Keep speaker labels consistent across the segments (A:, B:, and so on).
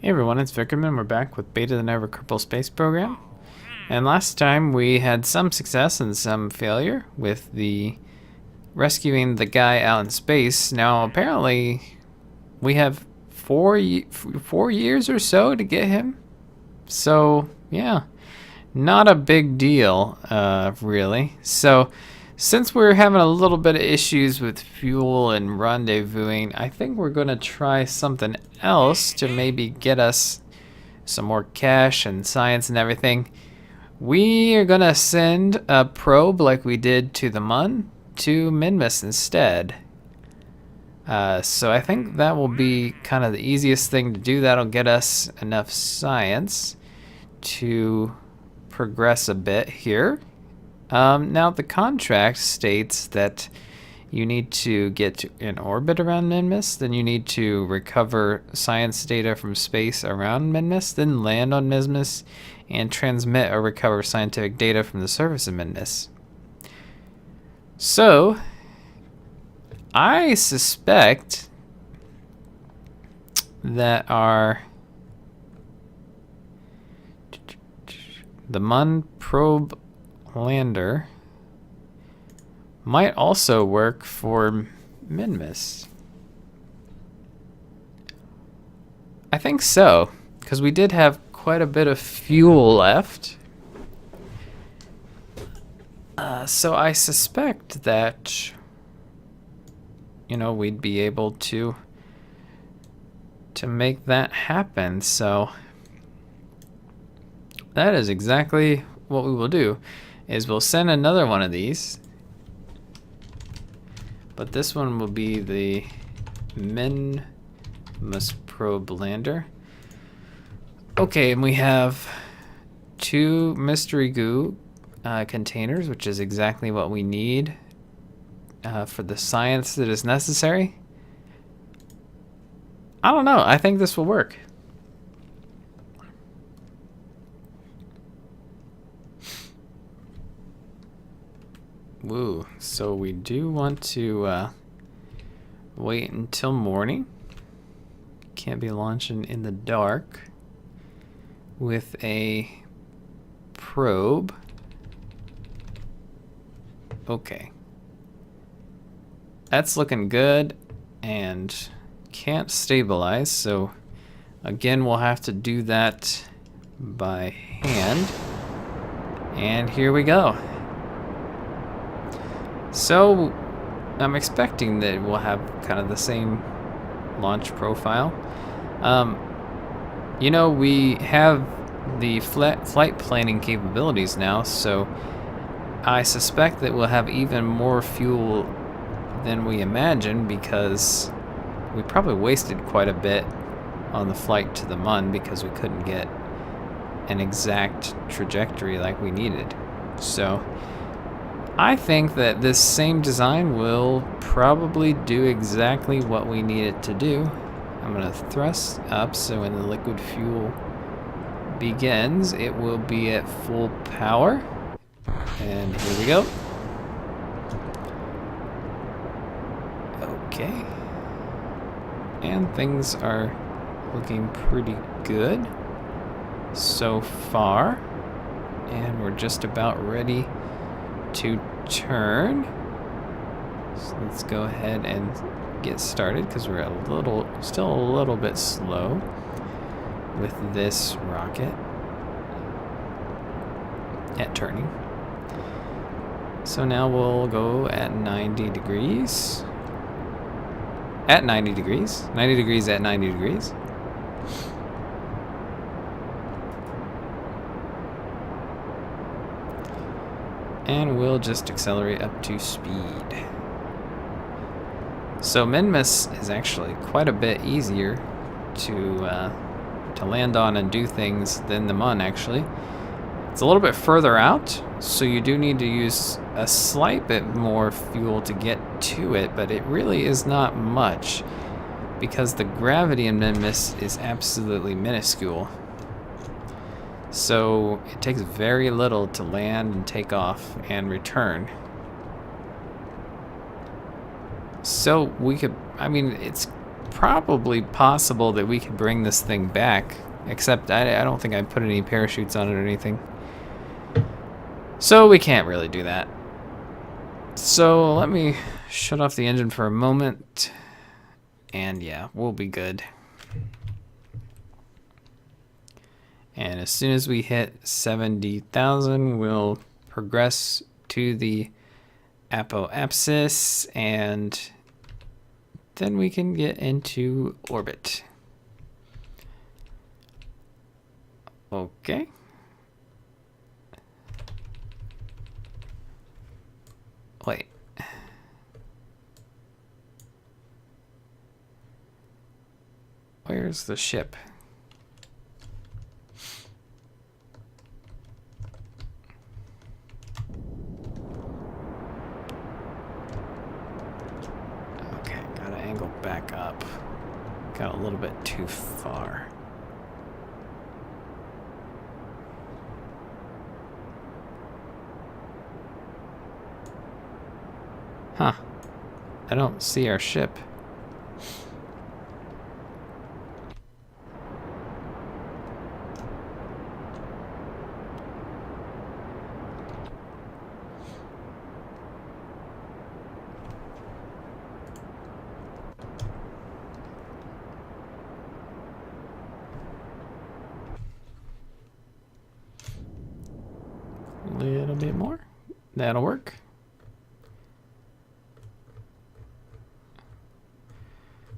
A: Hey everyone, it's Vickerman. We're back with Beta the Never Kerbal Space Program. And last time we had some success and some failure with the rescuing the guy out in space. Now apparently we have four years or so to get him. So yeah, not a big deal, really. So since we're having a little bit of issues with fuel and rendezvousing, I think we're going to try something else to maybe get us some more cash and science and everything. We are going to send a probe like we did to the Mun to Minmus instead. So I think that will be kind of the easiest thing to do. That'll get us enough science to progress a bit here. Now the contract states that you need to get in orbit around Minmus, then you need to recover science data from space around Minmus, then land on Minmus, and transmit or recover scientific data from the surface of Minmus. So, I suspect that the Mun probe lander might also work for Minmus. I think so, because we did have quite a bit of fuel left. So I suspect that, we'd be able to make that happen. So that is exactly what we will do. Is we'll send another one of these, but this one will be the Minmus probe lander. Okay, and we have 2 mystery goo containers, which is exactly what we need for the science that is necessary. I don't know, I think this will work. Woo, so we do want to wait until morning. Can't be launching in the dark with a probe. Okay. That's looking good and can't stabilize, so again we'll have to do that by hand. And here we go. So, I'm expecting that we'll have kind of the same launch profile. We have the flight planning capabilities now, so I suspect that we'll have even more fuel than we imagined, because we probably wasted quite a bit on the flight to the Mun because we couldn't get an exact trajectory like we needed. So I think that this same design will probably do exactly what we need it to do. I'm going to thrust up so when the liquid fuel begins, it will be at full power. And here we go. Okay. And things are looking pretty good so far. And we're just about ready to turn. So let's go ahead and get started, because we're still a little bit slow with this rocket at turning. So now we'll go at 90 degrees. At 90 degrees. 90 degrees at 90 degrees. And we'll just accelerate up to speed. So Minmus is actually quite a bit easier to land on and do things than the Mun, actually. It's a little bit further out, so you do need to use a slight bit more fuel to get to it, but it really is not much, because the gravity in Minmus is absolutely minuscule. So it takes very little to land and take off and return. So we could, it's probably possible that we could bring this thing back, except I don't think I put any parachutes on it or anything. So we can't really do that. So let me shut off the engine for a moment, and yeah, we'll be good. And as soon as we hit 70,000, we'll progress to the apoapsis, and then we can get into orbit. Okay. Wait. Where's the ship? Okay, gotta angle back up. Got a little bit too far. Huh. I don't see our ship. A little bit more. That'll work.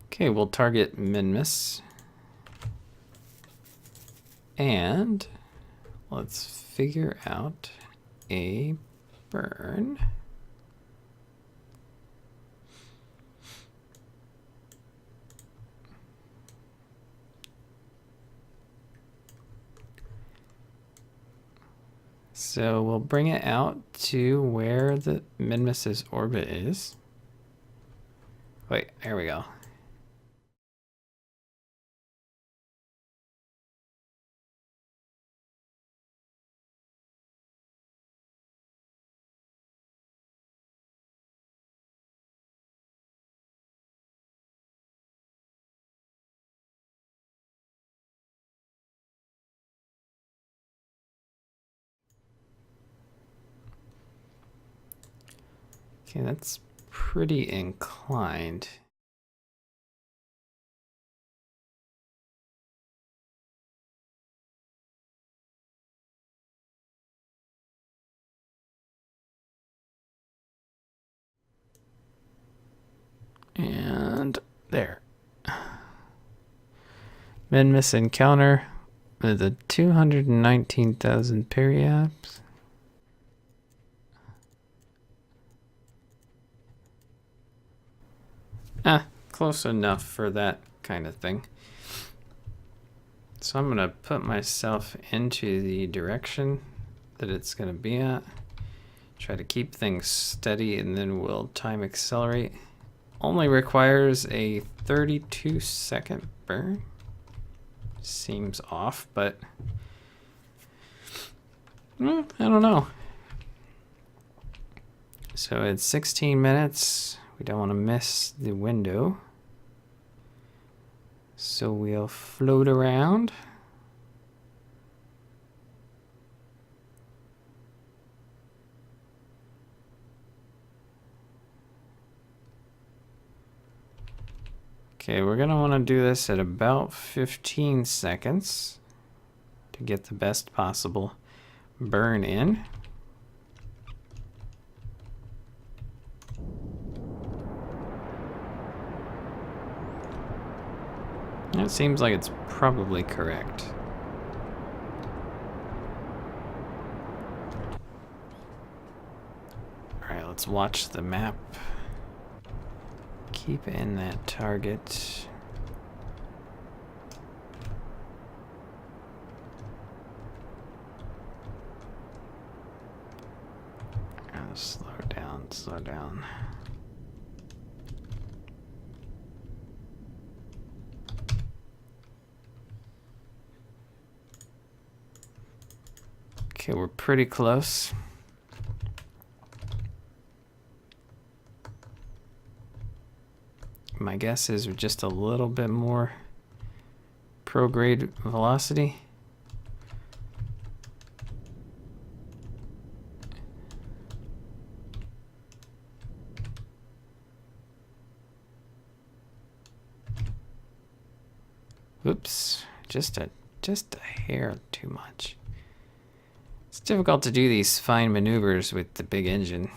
A: Okay, we'll target Minmus. And let's figure out a burn. So we'll bring it out to where the Minmus's orbit is. Wait, there we go. Okay, that's pretty inclined. And there. Minmus encounter with a 219,000 periaps. Close enough for that kind of thing. So I'm gonna put myself into the direction that it's gonna be at. Try to keep things steady, and then we'll time accelerate. Only requires a 32-second burn. Seems off, but I don't know. So it's 16 minutes. We don't want to miss the window. So we'll float around. Okay, we're gonna want to do this at about 15 seconds to get the best possible burn in. It seems like it's probably correct. Alright, let's watch the map. Keep in that target. Slow down, slow down. Okay, we're pretty close. My guess is just a little bit more prograde velocity. Oops, just a hair too much. It's difficult to do these fine maneuvers with the big engine.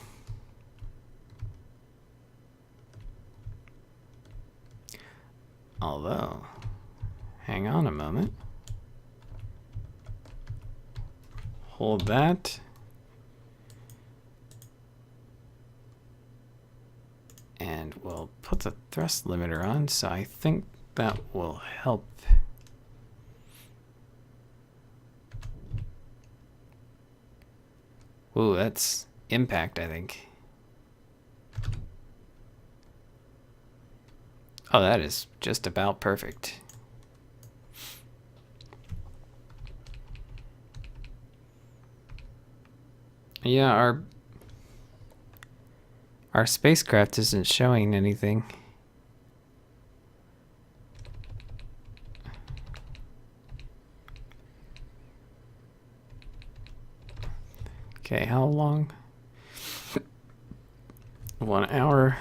A: Although, hang on a moment. Hold that. And we'll put the thrust limiter on, so I think that will help. Ooh, that's impact, I think. Oh, that is just about perfect. Yeah, our spacecraft isn't showing anything. Okay, how long? 1 hour.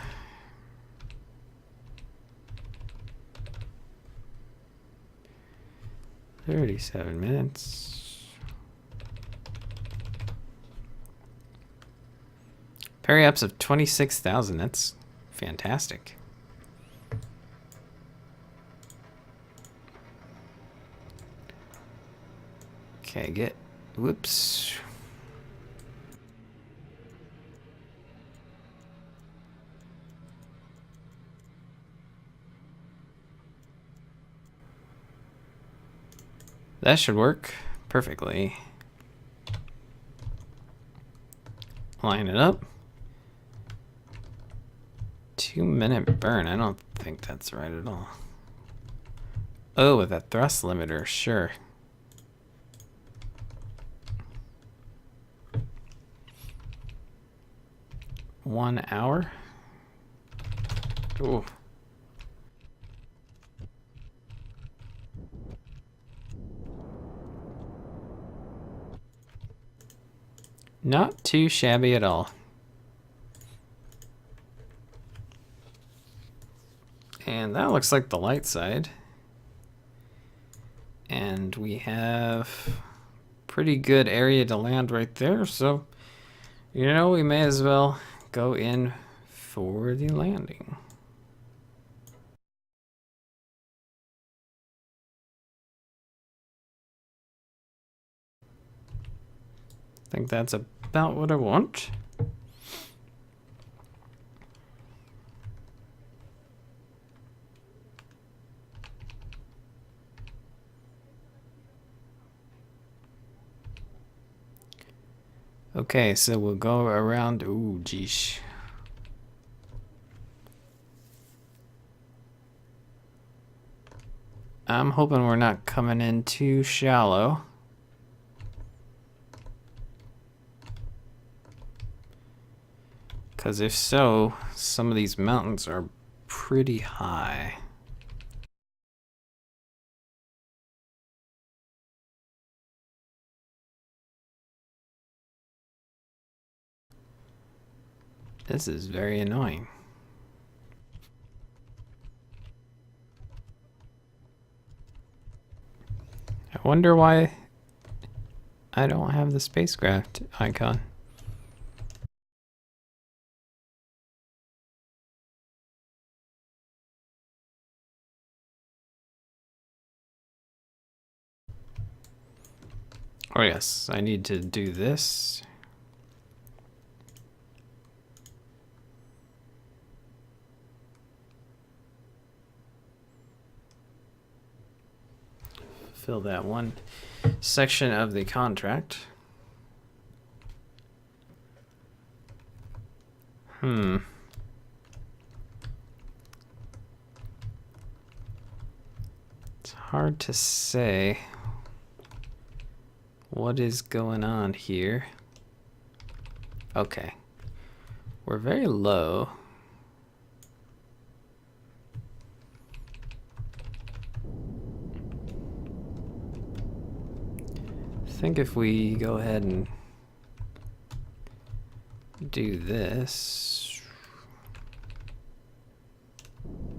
A: $37. Periaps of 26,000. That's fantastic. Okay, whoops. That should work perfectly. Line it up. 2-minute burn. I don't think that's right at all. Oh, with a thrust limiter, sure. One hour. Ooh. Not too shabby at all. And that looks like the light side. And we have pretty good area to land right there, so you know, we may as well go in for the landing. I think that's about what I want. Okay, so we'll go around. Ooh, geesh. I'm hoping we're not coming in too shallow. Because if so, some of these mountains are pretty high. This is very annoying. I wonder why I don't have the spacecraft icon. Oh yes, I need to do this. Fill that one section of the contract. It's hard to say what is going on here. Okay. We're very low. think if we go ahead and do this,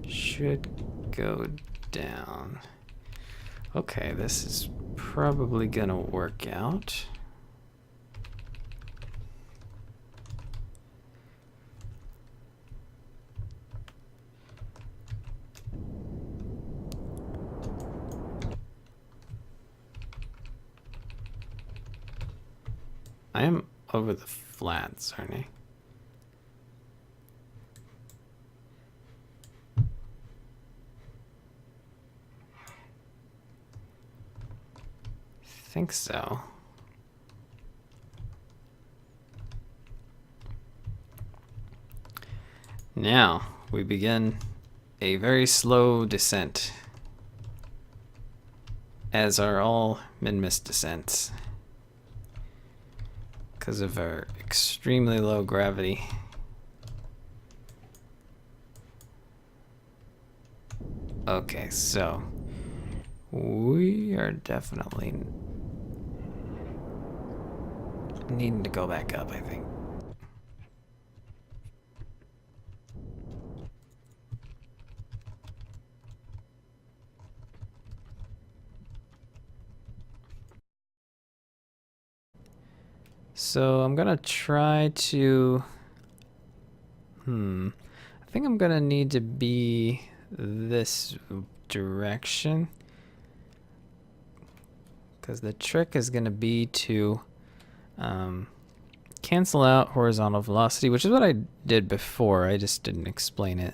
A: should go down. Okay, this is probably gonna work out. I am over the flats, aren't I? Think so. Now we begin a very slow descent, as are all Minmus descents, because of our extremely low gravity. Okay, so we are definitely needing to go back up, I think. So I'm gonna try to, I think I'm gonna need to be this direction, because the trick is gonna be to cancel out horizontal velocity, which is what I did before, I just didn't explain it.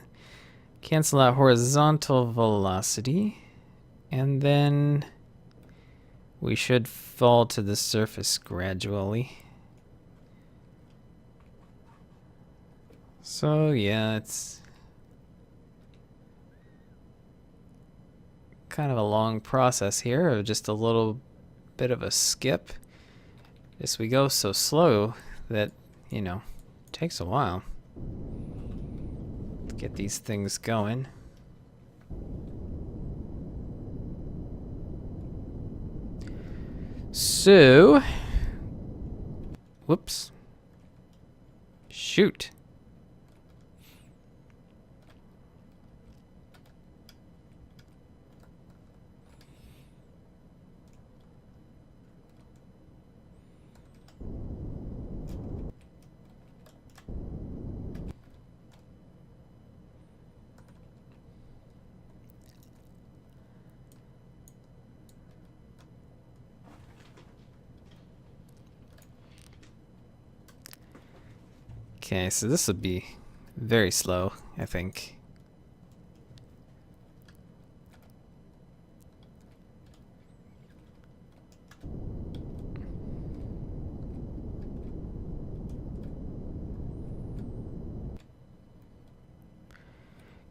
A: Cancel out horizontal velocity, and then we should fall to the surface gradually. So yeah, it's kind of a long process here, of just a little bit of a skip. Just we go so slow that, you know, it takes a while to get these things going. So, whoops, shoot. Okay, so this would be very slow, I think.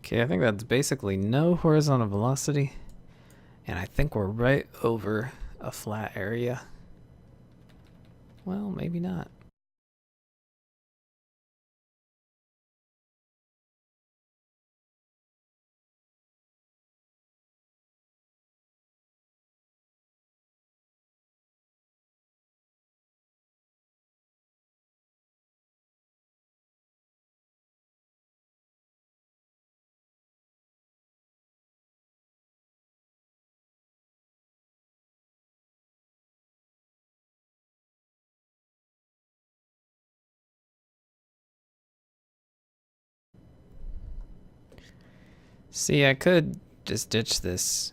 A: Okay, I think that's basically no horizontal velocity, and I think we're right over a flat area. Well, maybe not. See, I could just ditch this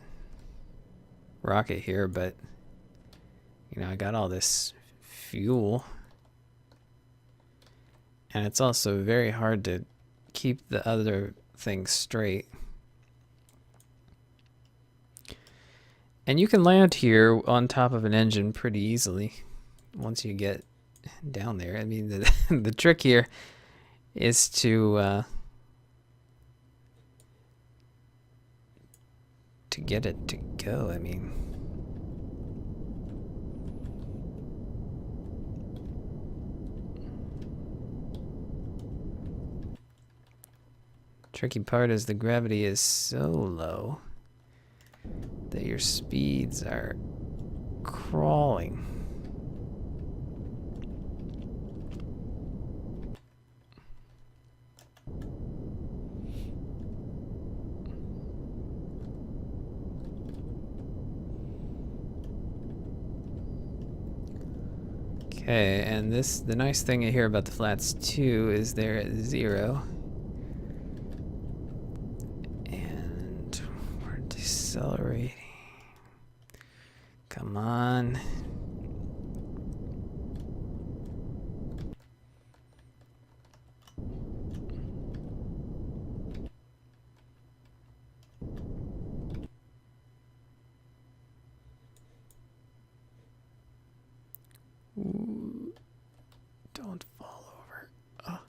A: rocket here, but, you know, I got all this fuel. And it's also very hard to keep the other things straight. And you can land here on top of an engine pretty easily once you get down there. I mean, the trick here is to get it to go. I mean, tricky part is the gravity is so low that your speeds are crawling. Okay, and the nice thing here about the flats too is they're at 0. And we're decelerating. Come on. Ooh, don't fall over. Oh.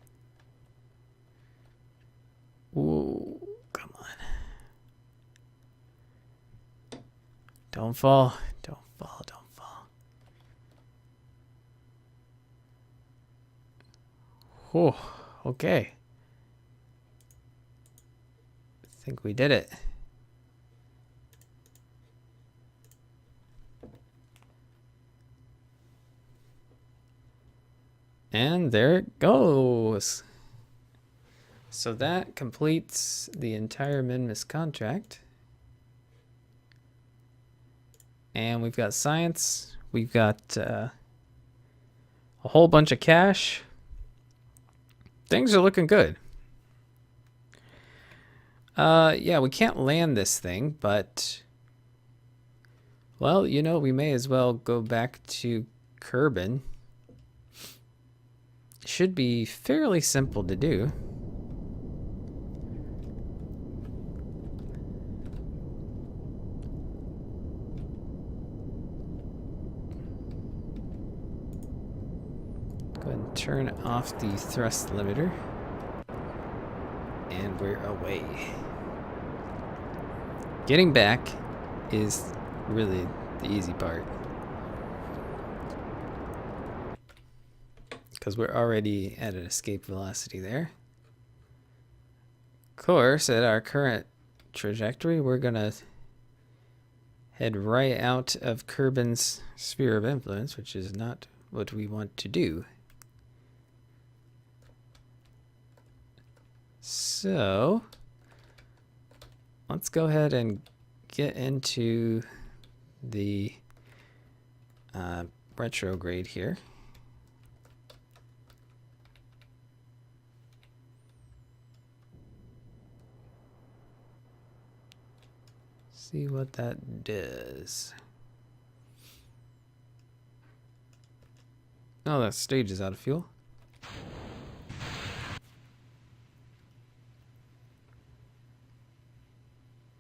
A: Ooh, come on. Don't fall. Don't fall. Don't fall. Oh, okay. I think we did it. And there it goes. So that completes the entire Minmus contract. And we've got science. We've got a whole bunch of cash. Things are looking good. Yeah, we can't land this thing, but... Well, you know, we may as well go back to Kerbal. Should be fairly simple to do. Go ahead and turn off the thrust limiter. And we're away. Getting back is really the easy part. Because we're already at an escape velocity there. Of course, at our current trajectory, we're going to head right out of Kerbal's sphere of influence, which is not what we want to do. So, let's go ahead and get into the retrograde here. See what that does. Oh, that stage is out of fuel.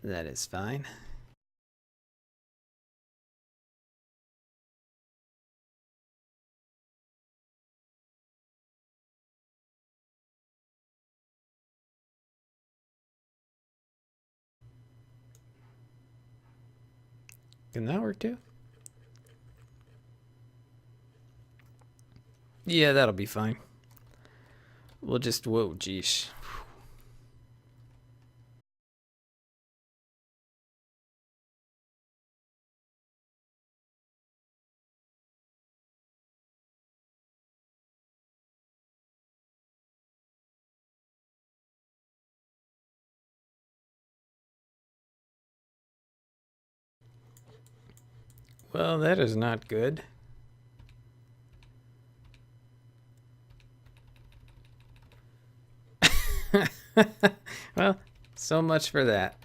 A: That is fine. Can that work too? Yeah, that'll be fine. We'll just, whoa, geesh. Well, that is not good. Well, so much for that.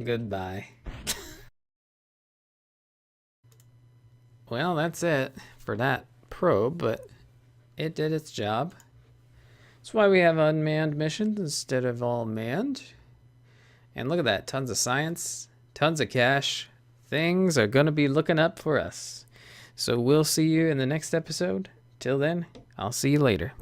A: Goodbye. Well, that's it for that probe, but it did its job. That's why we have unmanned missions instead of all manned. And look at that, tons of science, tons of cash. Things are going to be looking up for us. So we'll see you in the next episode. Till then, I'll see you later.